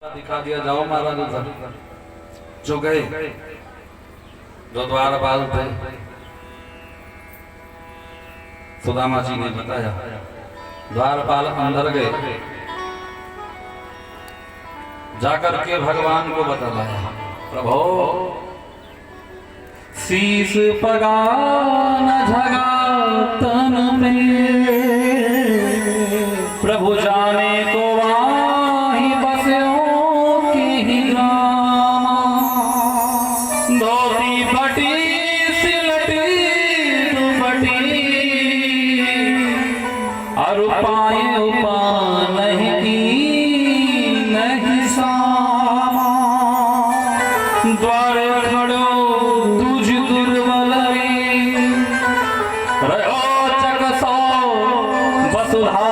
दिखा दिया, जाओ महाराज उधर। जो गए, जो द्वारपाल थे, सुदामा जी ने बताया। द्वारपाल अंदर गए, जाकर के भगवान को बताया, प्रभो शीश पगा न झगा तन में, प्रभु जाने को वाही बस्यो के ही रामा, धोती फटी सिलटी दुपटी, और पाए उपा नहीं की नहीं सामा, द्वारे खड़ो तुझ दुर्बल रहो चकसो वसुधा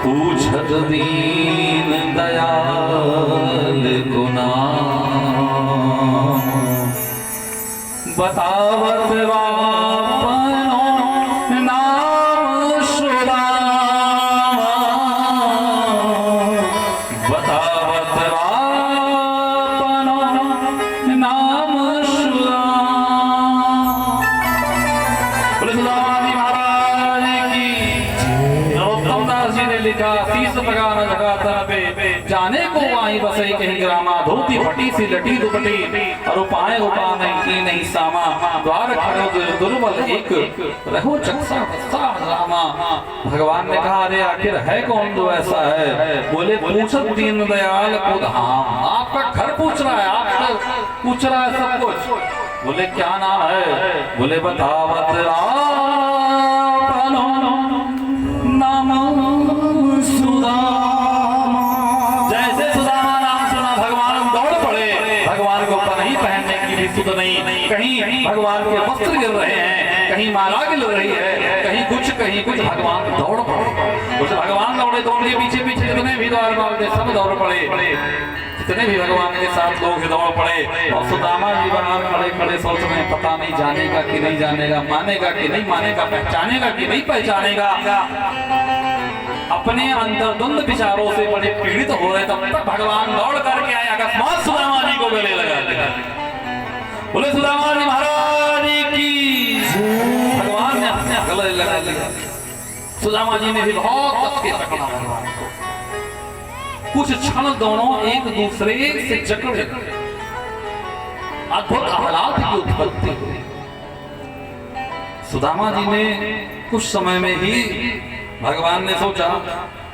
पूछत दीन दयाल गुना, बतावत वापनो नाम सुदामा, बतावत वापनो नाम सुदामा। बोले सुदामा जी महाराज की। नरोत्तम दास जी ने लिखा, शीश पगा न झगा तन पे, जाने को आई बसई कहीं ग्रामा, धोती फटी सी लटी दुपटी, और उपाय उपा नहीं की नहीं सामा, द्वार खड़ो दुर्बल एक रहो चकसा रामा। भगवान ने कहा, अरे आखिर है कौन जो ऐसा है? बोले पूछत दीन दयाल को धाम, आपका घर पूछ रहा है, आपका पूछ रहा है सब कुछ। बोले क्या नाम है? बोले बतावत आपनो नाम सुदामा। जैसे सुदामा नाम सुना भगवान दौड़ पड़े, भगवान को पनाही पहनने की भी सुध नहीं, कहीं भगवान के वस्त्र गिर रहे हैं, कहीं माला गिर रही है, कहीं कुछ भगवान दौड़ पड़े। उस भगवान दौड़े तो उनके पीछे पीछे जितने भी द्वारपाल थे सब दौड़ पड़े, जितने भी भगवान के साथ लोग दौड़ पड़े। और सुदामा जी बाहर खड़े खड़े सोच रहे हैं, पता नहीं जानेगा कि नहीं जानेगा, मानेगा कि नहीं मानेगा, पहचानेगा कि नहीं पहचानेगा। अपने अंदर द्वंद विचारों से बड़े पीड़ित हो रहे, तब तक भगवान दौड़ करके आए, अकस्मात सुदामा जी को गले लगा दिया। बोले सुदामा जी महाराज की। भगवान ने अपने गले लगा लिया। सुदामा जी ने भी बहुत कस के पकड़ा भगवान को। कुछ क्षण दोनों एक दूसरे से जकड़े, अद्भुत आह्लाद की उत्पत्ति हुई। सुदामा जी ने कुछ समय में ही भगवान ने सोचा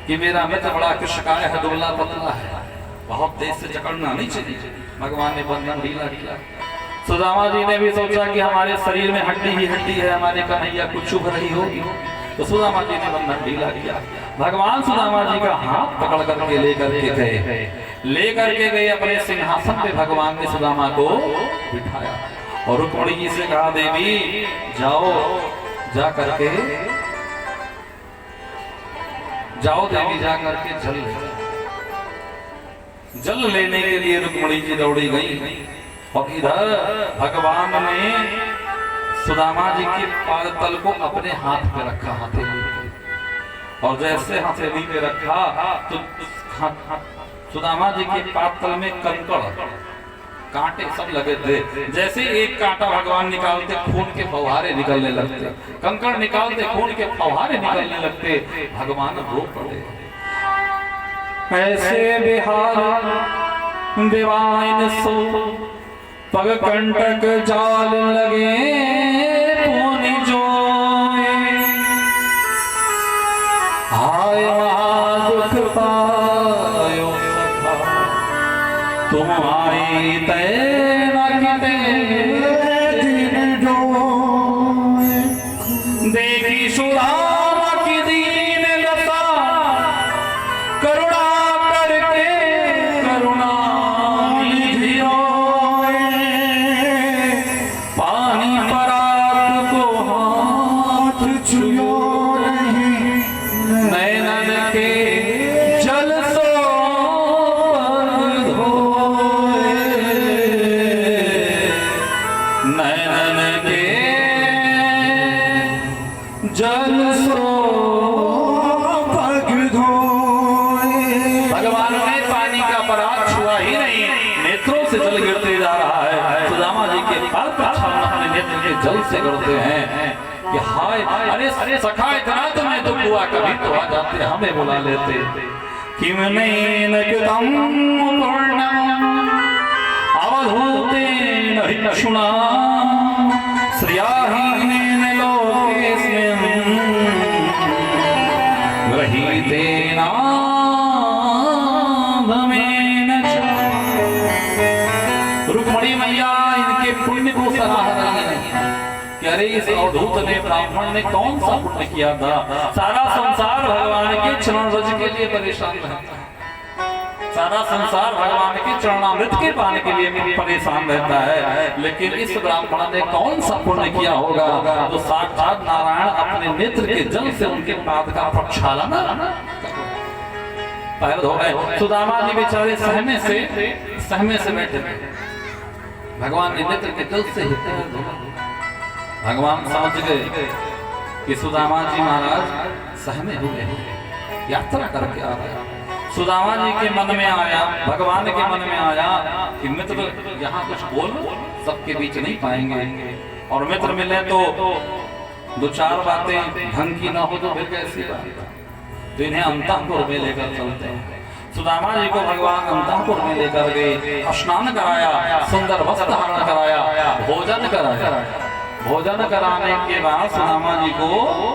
कि मेरा मित्र बड़ा कृष्णकाय है, दुबला पतला है, बहुत तेज से जकड़ना नहीं चाहिए। भगवान ने बंधन ढीला किया। सुदामा जी ने भी सोचा कि हमारे शरीर में हड्डी ही हड्डी है, हमारे कन्हैया कुछ चुभ रही होगी, तो सुदामा जी ने बंधन ढीला किया। भगवान सुदामा जी का हाथ पकड़ करके लेकर के गए अपने सिंहासन पे। भगवान ने सुदामा को बिठाया और रुक्मिणी जी से कहा, देवी जाओ, जा करके जाओ देवी, जा करके जल लेने के लिए रुक्मिणी जी दौड़ी गई। और इधर भगवान ने सुदामा जी के पाद तल को अपने हाथ पे रखा, हथेली पे, और जैसे हथेली पे रखा तो सुदामा जी के पाद तल में कंकड़ कांटे सब लगे थे। जैसे एक कांटा भगवान निकालते खून के फव्वारे निकलने लगते, कंकड़ निकालते खून के फव्वारे निकलने लगते। भगवान रो पड़े। ऐसे बिहार दिवाइन सो पग कंटक जाल लगे पुनि जोए, हाय महादुख पायो सखा, तुम आई तय न किते दिन जोए। देखी सुदामा की दीन दशा, करुणा करके करुणा निधि रोए। पानी परात को हाथ छुओ नहीं, नैनन के जल सो धोए। के जल से करते हैं कि हाय अरे सखा इतना तुम्हें दुख हुआ, कभी तो आ जाते हमें बुला लेते। किमनेन कृतं पूर्णम् अवधूतेन भिक्षुणा श्रियाहीनेन लोकेऽस्मिन् गृहीतेन धमेन च। रुक्मिणी मैया इनके पुण्य को सराह रही है कि अरे इस अवधूत ने ब्राह्मण ने कौन सा पुण्य किया था। सारा संसार भगवान के चरण रज के लिए परेशान रहता है, सारा संसार भगवान के चरणामृत के पाने के लिए परेशान रहता है, लेकिन इस ब्राह्मण ने कौन सा पुण्य किया होगा तो साक्षात नारायण अपने नेत्र के जल से उनके पाद का प्रक्षालन पैर धो गए। सुदामा जी बेचारे सहमे से बैठे थे, भगवान ने नेत्र के जल से ही पैर धोया। भगवान समझ गए कि सुदामा जी महाराज सहमे हुए, यात्रा करके आ गए। सुदामा जी के मन में आया, भगवान के मन में आया कि मित्र यहाँ कुछ बोल सबके बीच नहीं पाएंगे, और मित्र मिले तो दो चार बातें ढंग की ना हो तो फिर कैसी बात, तो इन्हें अंतःपुर में लेकर चलते हैं। सुदामा जी को भगवान अंतःपुर में लेकर गए, स्नान कराया, सुंदर वस्त्र धारण कराया, भोजन कराया। भोजन कराने के बाद सुदामा जी को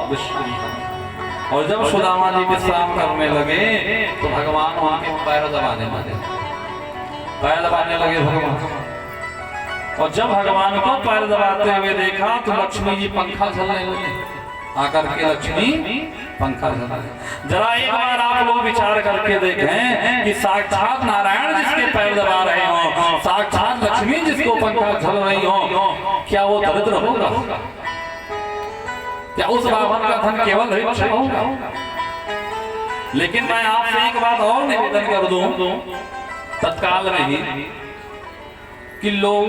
विश्राम, और जब सुदामा जी विश्राम करने लगे तो भगवान उनके पैर दबाने लगे भगवान। और जब भगवान को पैर दबाते हुए देखा तो लक्ष्मी जी पंखा झलने लगे, आकर के लक्ष्मी पंखा झलने। जरा एक बार आप लोग विचार करके देखें कि साक्षात नारायण जिसके पैर दबा रहे हो, साक्षात लक्ष्मी जिसको पंखा झल रही हो, क्या वो दरिद्र होगा? क्या उस ब्राह्मण का धन केवल भिक्षा होगा? लेकिन मैं आपसे एक बात और निवेदन कर दूं तत्काल में ही कि लोग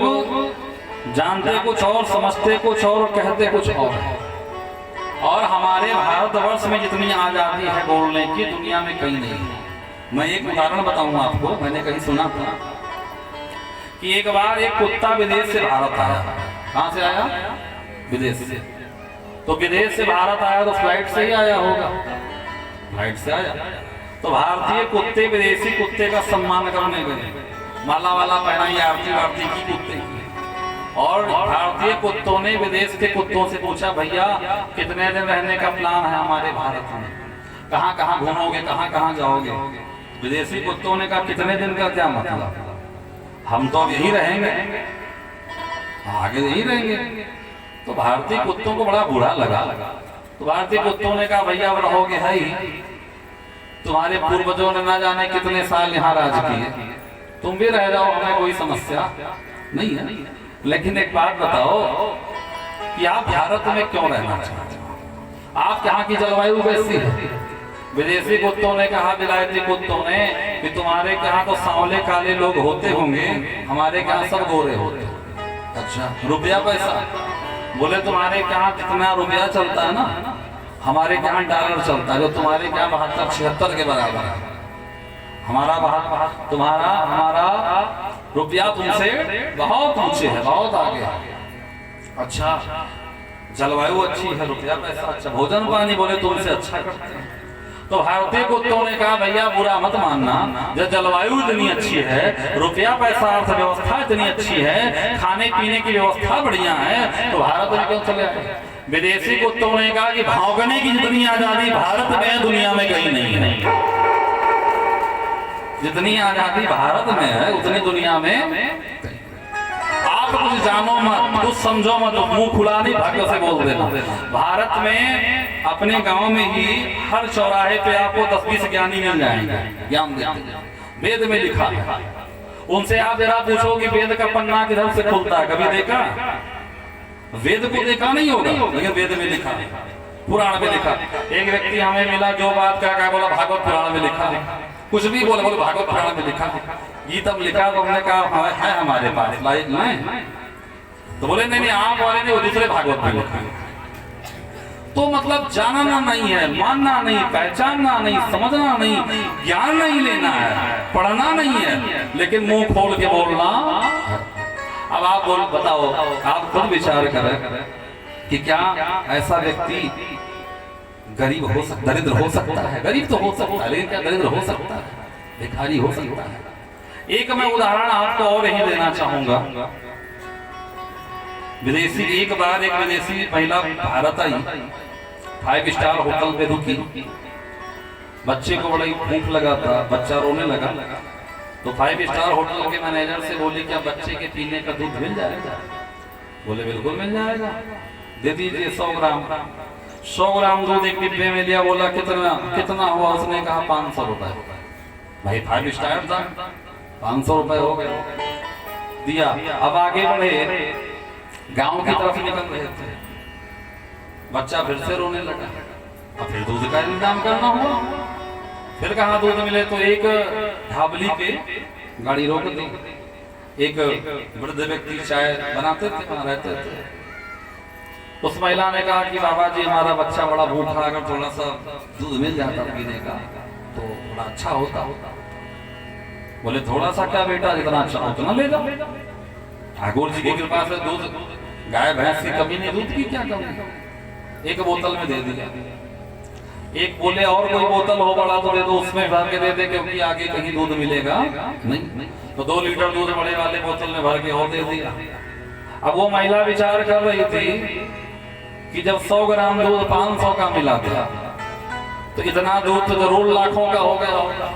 जानते कुछ और, समझते कुछ और, कहते कुछ और हमारे भारतवर्ष में जितनी आजादी है बोलने की दुनिया में कहीं नहीं है। मैं एक उदाहरण बताऊंगा आपको, मैंने कहीं सुना था कि एक बार एक कुत्ता विदेश से भारत आया। कहां से आया? विदेश से। तो विदेश से भारत आया तो फ्लाइट से ही आया होगा, फ्लाइट से आया तो भारतीय कुत्ते विदेशी कुत्ते का सम्मान करने गए, माला वाला पहनाई, आरती वारती की कुत्ते की। और भारतीय कुत्तों ने विदेश के कुत्तों से पूछा, भैया कितने दिन रहने का प्लान है हमारे भारत में, कहाँ कहाँ घूमोगे, कहाँ कहाँ जाओगे? विदेशी कुत्तों ने कहा कितने दिन का क्या मतलब, हम तो अब यही रहेंगे, आगे यही रहेंगे। तो भारतीय कुत्तों को बड़ा बुरा लगा। तो भारतीय कुत्तों ने कहा भैया अब रहोगे है ही, तुम्हारे पूर्वजों ने ना जाने कितने साल यहाँ राज किए, तुम भी रह जाओ, हमें कोई समस्या नहीं है। लेकिन एक बात बताओ कि आप भारत में क्यों रहना चाहते हो? आप यहाँ की जलवायु कैसी है? विदेशी कुत्तों ने कहा, विलायती कुत्तों ने, कि तुम्हारे यहाँ तो सांवले काले लोग होते होंगे, हमारे यहाँ सब गोरे होते। अच्छा, रुपया पैसा? बोले तुम्हारे यहाँ कितना रुपया चलता है ना, हमारे यहाँ डॉलर चलता है, जो तुम्हारे यहाँ 72-76 के बराबर है। हमारा रुपया तुमसे बहुत ऊंचे है, बहुत आगे है। अच्छा, जलवायु अच्छी है, रुपया पैसा अच्छा, भोजन पानी बोले तुमसे अच्छा करते हैं। तो भारतीय कुत्तों ने कहा भैया बुरा मत मानना, जब जलवायु इतनी अच्छी है, रुपया पैसा अर्थव्यवस्था इतनी अच्छी है, खाने पीने की व्यवस्था बढ़िया है, तो भारत में क्यों चले आए? विदेशी कुत्तों ने कहा कि भौंकने की जितनी आजादी भारत में दुनिया में कहीं नहीं है, जितनी आजादी भारत में है उतनी दुनिया में। आप कुछ जानो मत, कुछ समझो मत, मुंह खुला नहीं भाग्य से बोल देना। भारत में अपने गांव में ही हर चौराहे पे आपको 10-20 ज्ञानी मिल जाएंगे, ज्ञान देते, वेद में लिखा है। उनसे आप जरा पूछो कि वेद का पन्ना किधर से खुलता है, कभी देखा? वेद को देखा नहीं होगा, लेकिन वेद में लिखा, पुराण में लिखा। एक व्यक्ति हमें मिला, जो बात क्या बोला, भागवत पुराण में लिखा, कुछ भी बोले भागवत पुराण में लिखा, गीतम लिखा। तो हमने कहा है हमारे पास, लाइट लाए? तो बोले नहीं आप वाले ने वो दूसरे भागवत में लिखा। तो मतलब जानना नहीं है, मानना नहीं, पहचानना नहीं, समझना नहीं, ज्ञान नहीं लेना है, पढ़ना नहीं है, लेकिन मुंह खोल के बोलना। अब आप बताओ, आप खुद विचार करें कि क्या ऐसा व्यक्ति गरीब हो सकता, दरिद्र हो सकता है? गरीब तो हो सकता है, लेकिन क्या दरिद्र हो सकता है? भिखारी हो सकता है? एक मैं उदाहरण आपको और ही देना चाहूंगा। विदेशी, एक बार एक विदेशी महिला भारत आई, 5 स्टार होटल पे रुकी, बच्चे को बड़ा भूख लगा था, बच्चा रोने लगा, तो 5 स्टार होटल के मैनेजर से बोली क्या बच्चे के पीने का दूध मिल जाएगा? बोले बिल्कुल मिल जाएगा, दे दीजिए 100 ग्राम। 100 ग्राम दूध एक डिब्बे में लिया, बोला कितना कितना हुआ? उसने कहा 500 रुपए। भाई 5 स्टार था, 500 रुपए हो गए, दिया। अब आगे बढ़े, गांव की तरफ निकल रहे थे, बच्चा फिर से रोने लगा, अब फिर दूध का इंतजाम करना हुआ। फिर कहाँ दूध मिले? तो एक ढाबली पे गाड़ी रोक दी, एक वृद्ध व्यक्ति चाय बनाते थे, वहां रहते थे। उस महिला ने कहा कि बाबा जी हमारा बच्चा बड़ा भूखा, अगर थोड़ा सा दूध मिल जाता पीने का तो बड़ा अच्छा होता। बोले थोड़ा सा क्या बेटा, जितना अच्छा उतना ले जाओ, ठाकुर जी की कृपा से दूध, गाय भैंस की कमी नहीं, दूध की क्या कमी? एक बोतल में दे दिया। एक बोले और कोई बोतल हो बड़ा तो दे दो, उसमें भर के दे दे, क्योंकि आगे कहीं दूध मिलेगा नहीं। तो 2 लीटर दूध बड़े वाले बोतल में भर के और दे दिया। अब वो महिला विचार कर रही थी कि जब 100 ग्राम दूध 500 का मिला था, तो इतना दूध तो जरूर लाखों का हो गया होगा,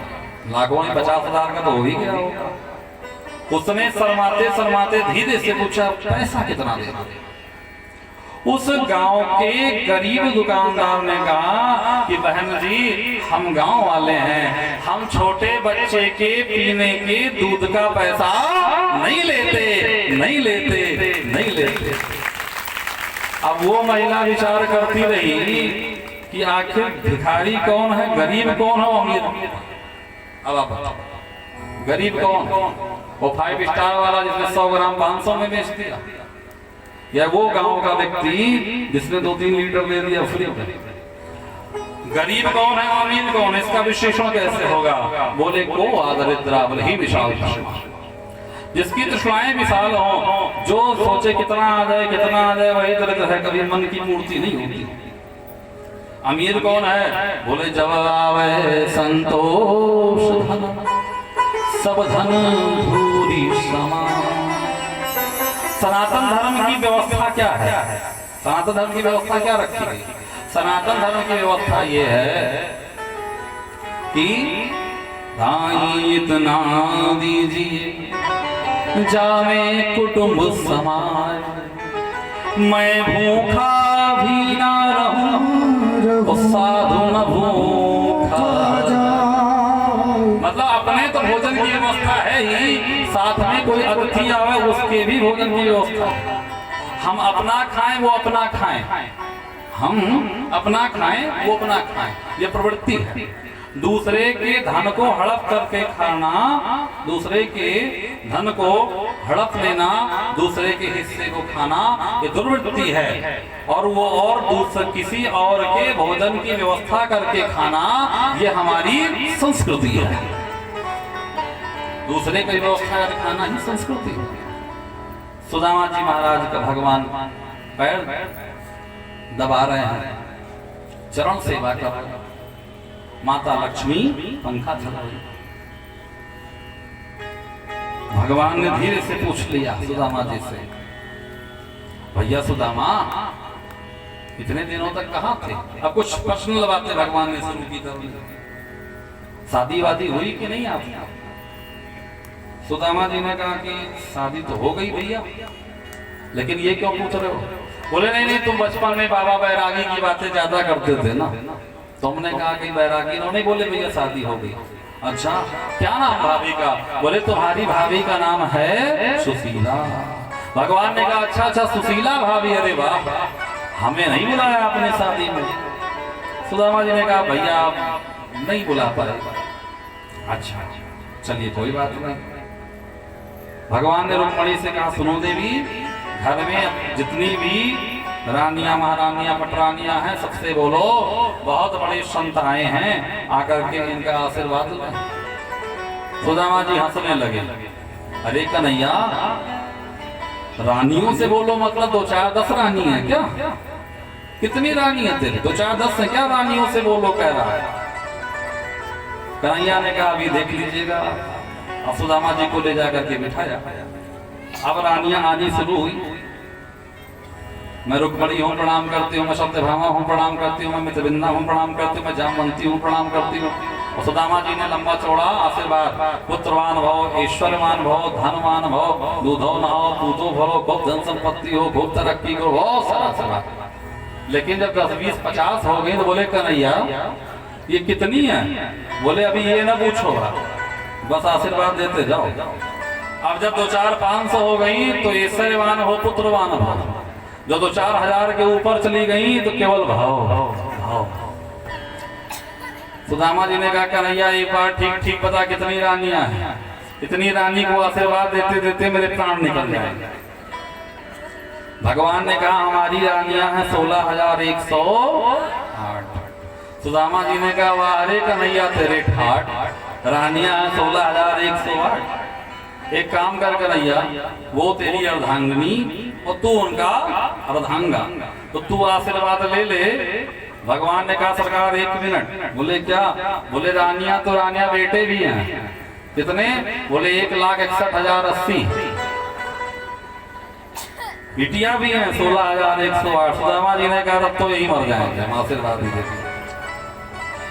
लाखों में 50,000 का तो हो ही गया होगा। उसने शर्माते शर्माते धीरे से पूछा पैसा कितना देना? उस गांव के गरीब दुकानदार ने कहा कि बहन जी हम गांव वाले हैं, हम छोटे बच्चे के पीने के दूध का पैसा नहीं लेते, नहीं लेते, नहीं लेते। अब वो महिला विचार करती रही कि आखिर भिखारी कौन है, गरीब कौन है, अमीर? अब आप गरीब कौन? वो 5 स्टार वाला जिसने 100 ग्राम 500 में बेच दिया, या वो गांव का व्यक्ति जिसने 2-3 लीटर दे दिया फ्री में? गरीब कौन है, अमीर कौन है, इसका विश्लेषण कैसे होगा? बोले को आदरिद्रा ही विशाल, जिसकी तृष्णाएं विशाल हो, जो सोचे कितना आ जाए कितना आ जाए, वही दरिद्र है, कभी मन की पूर्ति नहीं होती। अमीर कौन है? बोले जब आवे संतोष धन, सब धन धूरी समान। सनातन धर्म की व्यवस्था क्या है? सनातन धर्म की व्यवस्था क्या रखी गई? सनातन धर्म की व्यवस्था ये है कि दाई इतना दीजिए जावे कुटुंब समाज, मैं भूखा भी ना रहूं, साधु न भूखा। मतलब अपने तो भोजन की व्यवस्था है ही, साथ में कोई अतिथि आवे उसके भी भोजन की व्यवस्था। हम अपना खाएं वो अपना खाएं, हम अपना खाएं वो अपना खाएं, ये प्रवृत्ति है। दूसरे के धन को हड़प करके खाना, दूसरे के धन को हड़प लेना, दूसरे के हिस्से को खाना, ये दुर्वृत्ति है। और वो और दूसरे किसी और के भोजन की व्यवस्था करके खाना, ये हमारी संस्कृति है। दूसरे की व्यवस्था करके खाना ही संस्कृति है। सुदामा जी महाराज का भगवान पैर दबा रहे हैं, चरण सेवा कर रहे हैं, माता लक्ष्मी पंखा चला रही। भगवान ने धीरे से पूछ लिया सुदामा जी से, भैया सुदामा इतने दिनों तक कहाँ थे? अब कुछ पर्सनल बातें भगवान ने शुरू की करनी। शादी वादी हुई कि नहीं आपकी? सुदामा जी ने कहा कि शादी तो हो गई भैया, लेकिन ये क्यों पूछ रहे हो? बोले नहीं नहीं, तुम बचपन में बाबा बैरागी की बातें ज्यादा करते थे ना, तुमने कहा कि बैरागी। उन्होंने बोले भैया शादी हो गई। अच्छा क्या नाम भाभी का? बोले तुम्हारी भाभी का नाम है सुशीला। भगवान ने कहा अच्छा अच्छा सुशीला भाभी, अरे वाह, हमें नहीं बुलाया आपने शादी में। सुदामा जी ने कहा भैया आप नहीं बुला पाए। अच्छा चलिए कोई बात नहीं। भगवान ने रुक्मणी से कहा सुनो देवी, घर में जितनी भी रानियां महारानियां पटरानियां हैं सबसे बोलो बहुत बड़े संत आए हैं, आकर के इनका आशीर्वाद लें। सुदामा जी हंसने लगे, अरे कन्हैया रानियों से बोलो मतलब 2 4 10 रानी है क्या? कितनी रानी है तेरे? 2 4 10 है क्या? रानियों से बोलो कह रहा है। कन्हैया ने कहा अभी देख लीजिएगा। अब सुदामा जी को ले जाकर के बिठाया। अब रानियां आनी शुरू हुई। मैं रुक्मणी हूँ प्रणाम करती हूँ, मैं सत्यभामा हूँ प्रणाम करती हूँ, मैं मित्रविंदा हूँ प्रणाम करती हूँ, मैं जामवंती हूँ प्रणाम करती हूँ। और सुदामा जी ने लंबा चौड़ा आशीर्वाद, पुत्रवान भव, ऐश्वर्यवान भव, धनवान भव, दूधो नहाओ, पूतो भरो, खूब धन संपत्ति हो, खूब तरक्की करो, बहुत सारा आशीर्वाद। लेकिन जब 10 20 50 हो गई तो बोले कन्हैया ये कितनी है? बोले अभी ये ना पूछो, बस आशीर्वाद देते जाओ। अब जब 2 4 500 हो गई तो ऐश्वर्यवान हो, पुत्रवान भव। जब 2 4 हजार के ऊपर चली गई तो केवल भाव भाव। सुदामा जी ने कहा कन्हैया एक बार ठीक ठीक पता कितनी रानियां हैं? इतनी रानी को आशीर्वाद देते देते मेरे प्राण निकल जाएंगे। भगवान ने कहा हमारी रानियां हैं 16,108। सुदामा जी ने कहा वाह अरे कन्हैया तेरे ठाठ, रानियां हैं 16,108। एक काम कर कन्हैया, वो तेरी अर्धांगिनी और तू उनका अर्धांगा, तो तू आशीर्वाद ले ले। भगवान ने कहा सरकार 1 मिनट। बोले क्या? बोले रानियां तो रानियां बेटे भी हैं। कितने? बोले 1,61,080। बिटिया भी हैं 16,108। सुदामा जी ने कहा तब तो यही मर जाएंगे, हम आशीर्वाद नहीं देते।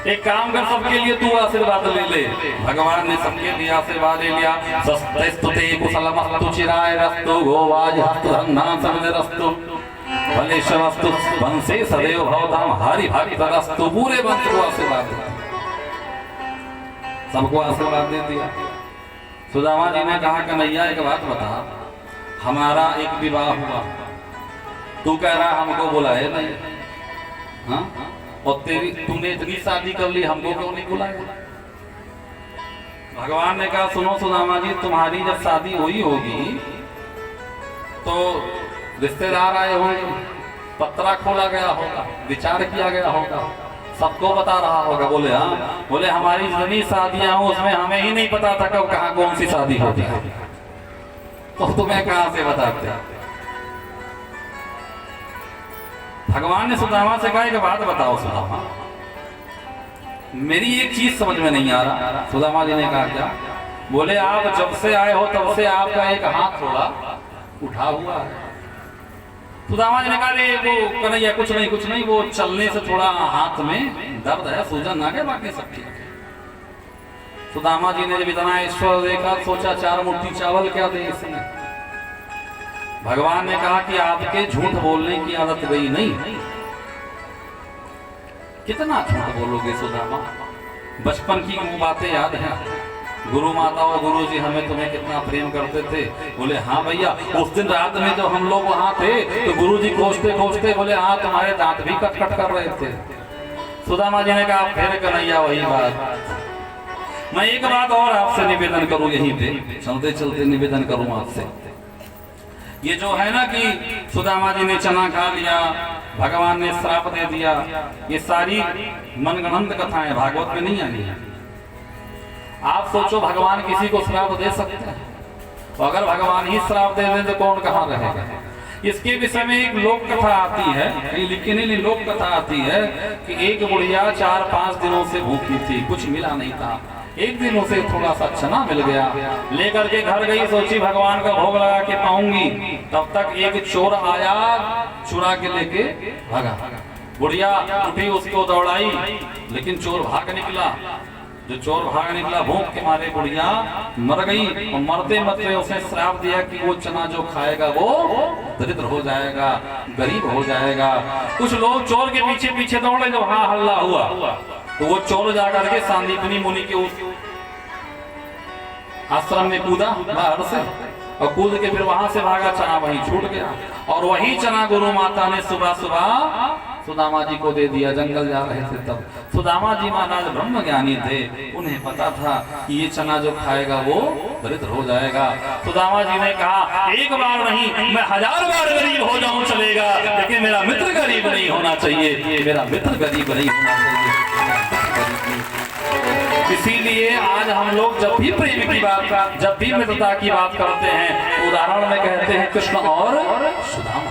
एक काम कर सबके लिए तू आशीर्वाद ले ले। भगवान ने सबके लिए आशीर्वाद ले लिया। सस्तुते कुशलमस्तु चिरायरस्तु गोवाज हस्तधन्नासनरस्तु भलेशवस्तु वंशे सदैव भवताम हरि भक्तरस्तु। पूरे वंश को आशीर्वाद, सबको आशीर्वाद दे दिया। सुदामा जी ने कहा कन्हैया एक बात बता, हमारा एक विवाह हुआ, तू कह रहा हमको बुलाए नहीं, हाँ? और तेरी तूने इतनी शादी कर ली, हमको क्यों नहीं बुलाया? भगवान ने कहा सुनो सुदामा जी, तुम्हारी जब शादी हुई होगी तो रिश्तेदार आए होंगे, पत्रा खोला गया होगा, विचार किया गया होगा, सबको बता रहा होगा। बोले हाँ। बोले हमारी जितनी शादियां हो उसमें हमें ही नहीं पता था कब कहाँ कौन सी शादी होती है, तो तुम्हें कहां से बताते? भगवान ने सुदामा से कहा एक बात बताओ सुदामा, मेरी एक चीज समझ में नहीं आ रहा। सुदामा जी ने कहा क्या? बोले आप जब से आए हो तब से आपका एक हाथ थोड़ा उठा हुआ है। सुदामा जी ने कहा वो कन्हैया कुछ नहीं, वो चलने से थोड़ा हाथ में दर्द है, सूजन आ गया, बाकी सब ठीक है। सुदामा जी ने जब इतना ईश्वर देखा सोचा 4 मुट्ठी चावल क्या दे इसमें। भगवान ने कहा कि आपके झूठ बोलने की आदत गई नहीं। कितना झूठ बोलोगे सुदामा? बचपन की वो बातें याद हैं? गुरु माता और गुरु जी हमें तुम्हें कितना प्रेम करते थे। बोले हाँ भैया, उस दिन रात में जब हम लोग वहां थे तो गुरु जी खोजते बोले हाँ तुम्हारे दांत भी कट कर रहे थे। सुदामा जी ने कहा फिर कन्हैया वही बात। मैं एक बात और आपसे निवेदन करूं, यहीं पे चलते चलते निवेदन करूं आपसे। ये जो है ना कि सुदामा जी ने चना खा लिया, भगवान ने श्राप दे दिया, ये सारी मनगढ़ंत कथाएं भागवत में नहीं आई है। आप सोचो भगवान किसी को श्राप दे सकते हैं? तो अगर भगवान ही श्राप दे दें तो कौन कहाँ रहेगा? इसके विषय में एक लोक कथा आती है, लिखी नहीं लोक कथा आती है कि एक बुढ़िया 4-5 दिनों से भूखी थी, कुछ मिला नहीं था। एक दिन उसे थोड़ा सा चना मिल गया, लेकर के घर गई, सोची भगवान का भोग लगा के पाऊंगी। तब तक एक चोर आया, चुरा के लेके भागा। बुढ़िया उठी, उसको दौड़ाई, लेकिन चोर भाग निकला। जो चोर भाग निकला, भूख के मारे बुढ़िया मर गई। और मरते मरते उसने श्राप दिया कि वो चना जो खाएगा वो दरिद्र हो जाएगा, गरीब हो जाएगा। कुछ लोग चोर के पीछे पीछे दौड़े, जब हाँ हल्ला हुआ तो वो चोर जाकर के सांदीपनी मुनि के उस आश्रम में कूदा बाहर से, और कूद के फिर वहां से भागा, चना वहीं छूट गया। और वही चना गुरु माता ने सुबह सुबह सुदामा जी को दे दिया। जंगल जा रहे थे तब सुदामा जी महाराज ब्रह्म ज्ञानी थे, उन्हें पता था कि ये चना जो खाएगा वो दरिद्र हो जाएगा। सुदामा जी ने कहा एक बार नहीं, मैं 1000 बार गरीब हो जाऊं चलेगा, लेकिन मेरा मित्र गरीब नहीं होना चाहिए, मेरा मित्र गरीब नहीं होना चाहिए। इसीलिए आज हम लोग जब भी प्रेम की बात, जब भी मित्रता की बात करते हैं, उदाहरण में कहते हैं कृष्ण और सुदामा।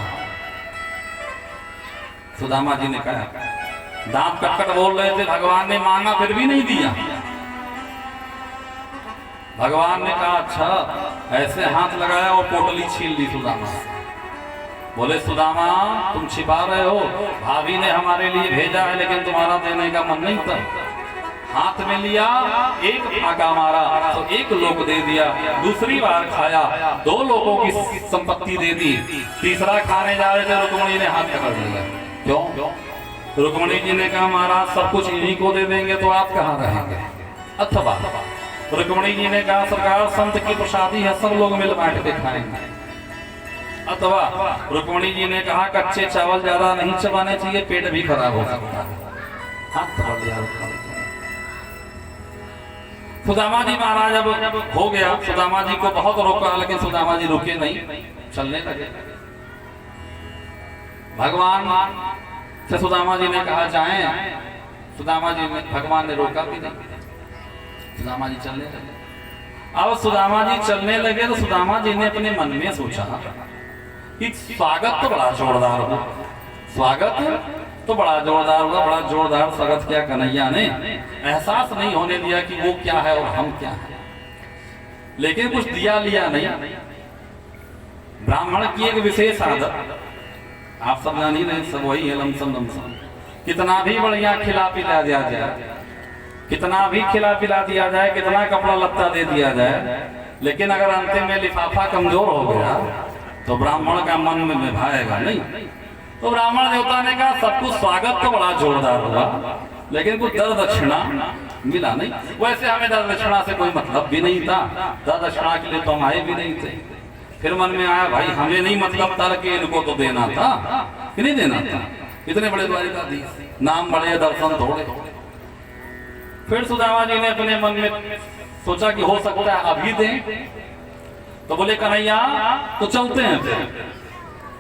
सुदामा जी ने कहा, दांत कटकट बोल रहे थे, भगवान ने मांगा फिर भी नहीं दिया। भगवान ने कहा अच्छा, ऐसे हाथ लगाया और पोटली छीन ली सुदामा। बोले सुदामा तुम छिपा रहे हो, भाभी ने हमारे लिए भेजा है लेकिन तुम्हारा देने का मन नहीं था। हाथ में लिया, एक फाका मारा तो एक लोक दे दिया, दूसरी बार खाया 2 लोगों की संपत्ति दे दी, तीसरा खाने जा रहे थे, रुक्मणी ने हाथ पकड़ लिया। क्यों? रुक्मणी जी ने कहा महाराज सब कुछ इन्हीं को दे देंगे तो आप कहाँ रहेंगे। अथवा रुक्मणी जी ने कहा सरकार संत की प्रसादी है, सब लोग मिल बांट के खाएंगे। अथवा रुक्मणी जी ने कहा कच्चे चावल ज्यादा नहीं चबाने चाहिए, पेट भी खराब हो सकता है। हाथ पकड़ लिया। सुदामा जी महाराज अब हो गया, सुदामा जी को बहुत रोका लेकिन सुदामा जी रुके नहीं, चलने लगे। भगवान से सुदामा जी ने कहा जाएं, सुदामा जी ने, भगवान ने रोका भी नहीं, सुदामा जी चलने लगे। अब सुदामा जी चलने लगे तो सुदामा जी ने अपने मन में सोचा कि स्वागत तो बड़ा जोरदार हुआ, स्वागत तो बड़ा जोरदार हुआ, बड़ा जोरदार स्वागत किया कन्हैया ने, एहसास नहीं होने दिया कि वो क्या है और हम क्या है, लेकिन कुछ दिया लिया नहीं। ब्राह्मण की एक विशेष आदत आप सब जान ही रहे, सब वही है, लमसम लमसम। कितना भी बढ़िया खिला पिला दिया जाए, कितना भी खिला पिला दिया जाए, कितना कपड़ा लत्ता दे दिया जाए, लेकिन अगर अंतिम में लिफाफा कमजोर हो गया तो ब्राह्मण का मन में निभाएगा नहीं। तो ब्राह्मण देवता ने कहा सब कुछ स्वागत तो बड़ा जोरदार हुआ लेकिन कुछ दर दक्षिणा मिला नहीं। वैसे हमें दर दक्षिणा से कोई मतलब भी नहीं था, दर दक्षिणा के लिए तो हम आए भी नहीं थे। फिर मन में आया भाई हमें नहीं मतलब था कि इनको तो देना था कि नहीं देना था, इतने बड़े द्वारिकाधीश, नाम बड़े दर्शन थोड़े। फिर सुदामा जी ने अपने मन में सोचा कि हो सकता है अभी दें, तो बोले कन्हैया तो चलते हैं। फिर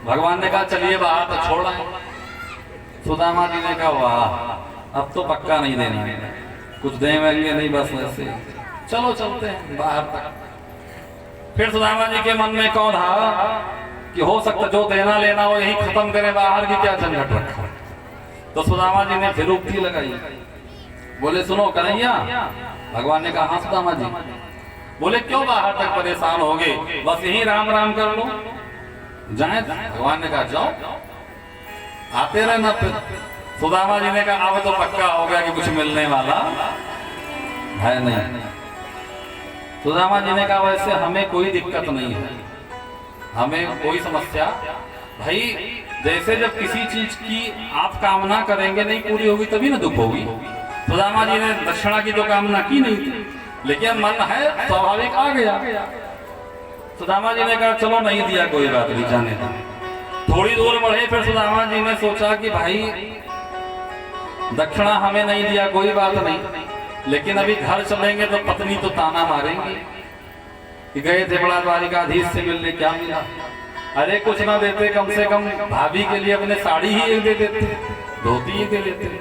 भगवान ने कहा चलिए बाहर तो छोड़ आए। सुदामा जी ने कहा वाह अब तो पक्का नहीं देना, कुछ देंगे नहीं, बस वैसे चलो चलते हैं बाहर तक। फिर सुदामा जी के मन में कौन था कि हो सकता जो देना लेना हो यही खत्म करें, बाहर की क्या झंझट रखा। तो सुदामा जी ने फिर उक्ति लगाई, बोले सुनो कन्हैया। भगवान ने कहा हाँ सुदामा जी। बोले क्यों बाहर तक परेशान हो गए, बस यही राम राम कर लो जाए। भगवान ने कहा जाओ, आते रहना। फिर सुदामा जी ने कहा अब तो पक्का हो गया कि कुछ मिलने वाला है नहीं। सुदामा जी ने कहा वैसे हमें कोई दिक्कत नहीं है, हमें कोई समस्या भाई, जैसे जब किसी चीज की आप कामना करेंगे नहीं पूरी होगी तभी ना दुख होगी। सुदामा जी ने दक्षिणा की तो कामना की नहीं थी लेकिन मन है स्वाभाविक आ गया। सुदामा जी ने कहा चलो नहीं दिया कोई बात नहीं, जाने दो। थोड़ी दूर बढ़े फिर सुदामा जी ने सोचा कि भाई दक्षिणा हमें नहीं दिया कोई बात नहीं, लेकिन अभी घर चलेंगे तो पत्नी तो ताना मारेंगे कि गए थे बड़ा द्वारिकाधीश से मिलने, क्या मिला। अरे कुछ ना देते कम से कम भाभी के लिए अपने साड़ी ही एक दे देते, धोती ही दे देते।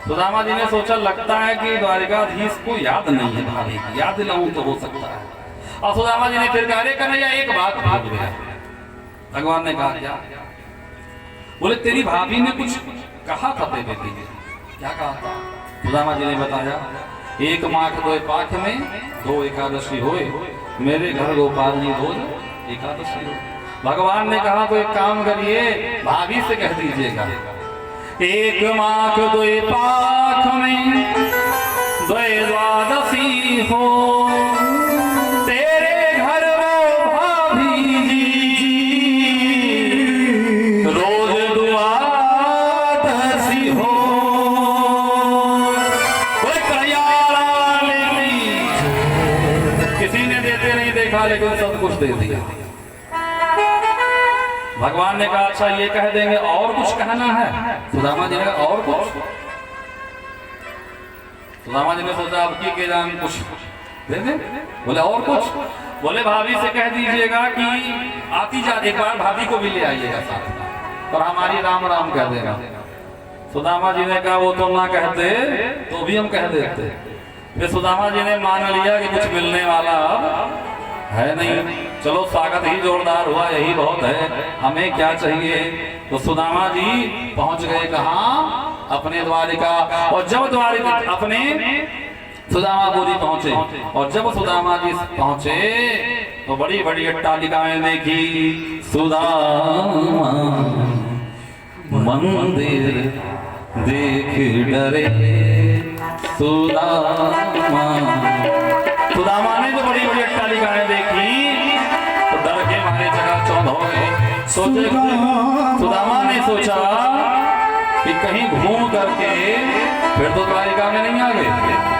सुदामा जी ने सोचा लगता है कि द्वारिकाधीश को याद नहीं है भाभी की, याद दिलाऊं तो हो सकता है। और सुदामा जी ने फिर कहा कन्हैया एक बात भूल गया। भगवान ने कहा क्या? बोले तेरी भाभी ने कुछ कहा था तेरे बेटी ने, क्या कहा था? सुदामा जी ने बताया एक माघ 2 पाख में 2 एकादशी होए, मेरे घर गोपाल जी रोज एकादशी हो। भगवान ने कहा तो एक काम करिए भाभी से कह दीजिएगा एक माघ 2 पाख में 2 द्वादशी हो, तेरे घर वो भाभी जी रोज द्वादशी हो। कोई कड़ियाला लेती, किसी ने देते नहीं देखा लेकिन सब कुछ दे दिया। भगवान ने कहा अच्छा ये कह देंगे और कुछ कहना है? सुदामा जी ने कहा और कुछ? सुदामा जी ने सोचा अब की जान कुछ दे दे। बोले और कुछ? बोले भाभी से कह दीजिएगा कि आती जा एक बार भाभी को भी ले आइएगा साथ और हमारी राम राम कह देगा। सुदामा जी ने कहा वो तो ना कहते तो भी हम कह देते, फिर सुदामा जी ने मान लिया कि कुछ मिलने वाला अब है नहीं, चलो स्वागत ही जोरदार हुआ, यही बहुत है, हमें क्या चाहिए। तो सुदामा जी पहुंच गए कहाँ, अपने द्वारिका। और जब द्वारिका अपने सुदामापुरी पहुंचे, और जब सुदामा जी पहुंचे तो बड़ी बड़ी अट्टालिकाएं देखी। सुदामा मंदिर देख डरे, सुदामा ने जो बड़ी बड़ी अट्टालिकाएं देखी तो डर के मारे जगह चौंध हो गए। सोचे, सुदामा ने सोचा कि कहीं घूम करके फिर तो द्वारिका में नहीं आ गए,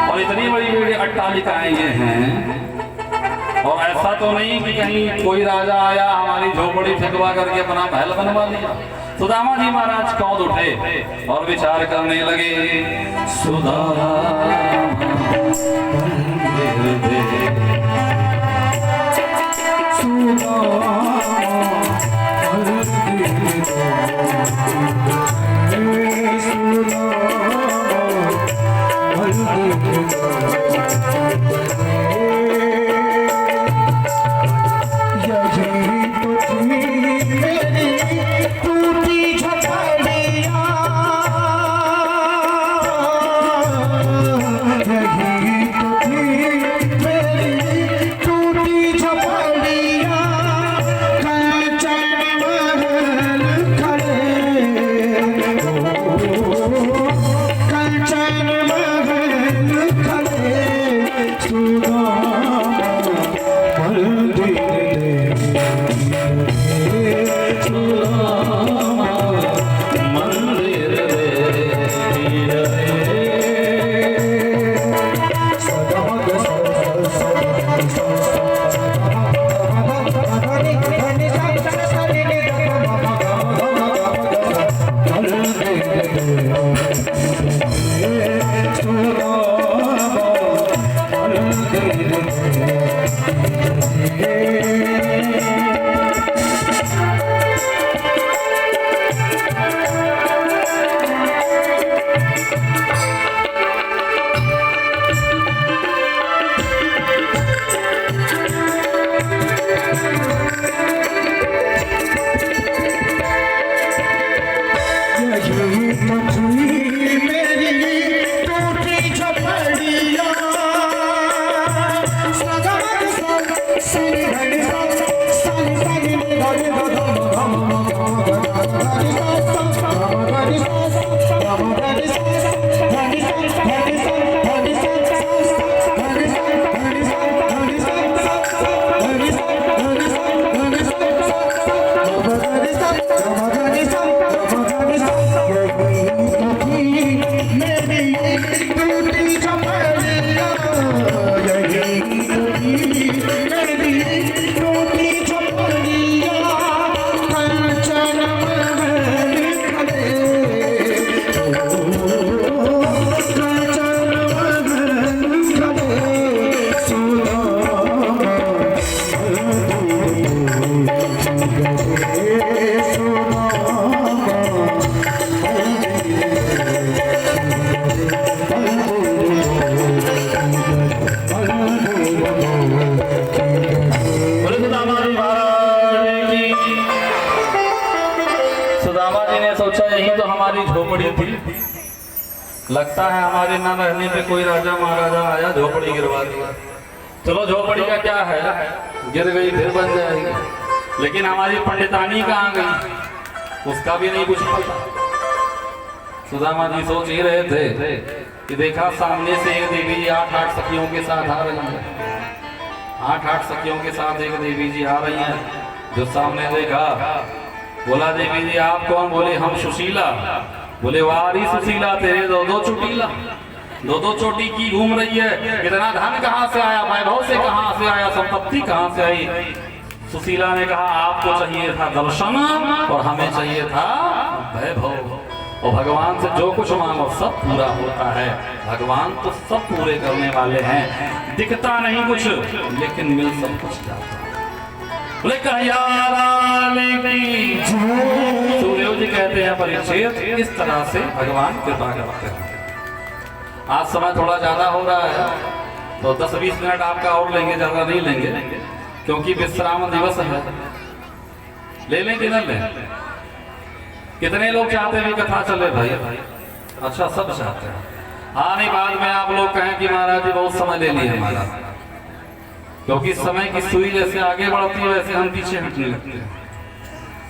और इतनी बड़ी बड़ी अट्टालिकाएं ये हैं, और ऐसा तो नहीं कि कहीं कोई राजा आया हमारी झोपड़ी फेंकवा करके अपना महल बनवा लिया। सुदामा जी महाराज कौंध उठे और विचार करने लगे। सुदामा लगता है हमारे न रहने पे कोई राजा महाराजा आया झोपड़ी गिरवा दिया। चलो झोपड़ी का क्या है, गिर गई फिर बन जाएगी, लेकिन हमारी पंडितानी कहाँ गई उसका भी नहीं कुछ पता। सुदामा जी सोच ही रहे थे कि देखा सामने से एक देवी जी 8 सखियों के साथ आ रही है। 8 सखियों के साथ एक देवी जी आ रही हैं। जो सामने देखा बोला, देवी जी आप कौन? बोले हम सुशीला। बोले वारी सुशीला तेरे दो चोटीला, दो चोटी की घूम रही है, इतना धन कहाँ से आया, वैभव से कहाँ से आया, संपत्ति कहाँ से आई? सुशीला ने कहा आपको चाहिए था दर्शन और हमें चाहिए था वैभव, और भगवान से जो कुछ मांगो सब पूरा होता है। भगवान तो सब पूरे करने वाले हैं, दिखता नहीं कुछ लेकिन मिल सब कुछ जाता है। सूर्यदेव जी कहते हैं परीक्षित, इस तरह से भगवान कृपा करते हैं। आज समय थोड़ा ज्यादा हो रहा है, तो 10-20 मिनट आपका और लेंगे, ज्यादा नहीं लेंगे, क्योंकि विश्राम दिवस है। ले लें कि न लें? कितने लोग चाहते हैं कथा चले भाई? अच्छा, सब चाहते हैं। हाँ, नहीं बाद में आप लोग कहें कि महाराज जी बहुत समय ले लिए हमारा, क्योंकि समय की सुई जैसे आगे बढ़ती है वैसे हम पीछे हटने लगते हैं।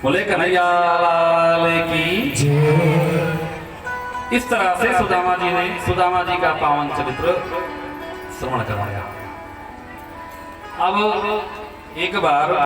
बोले कन्हैया लाल की। इस तरह से सुदामा जी ने सुदामा जी का पावन चरित्र श्रवण कराया। अब एक बार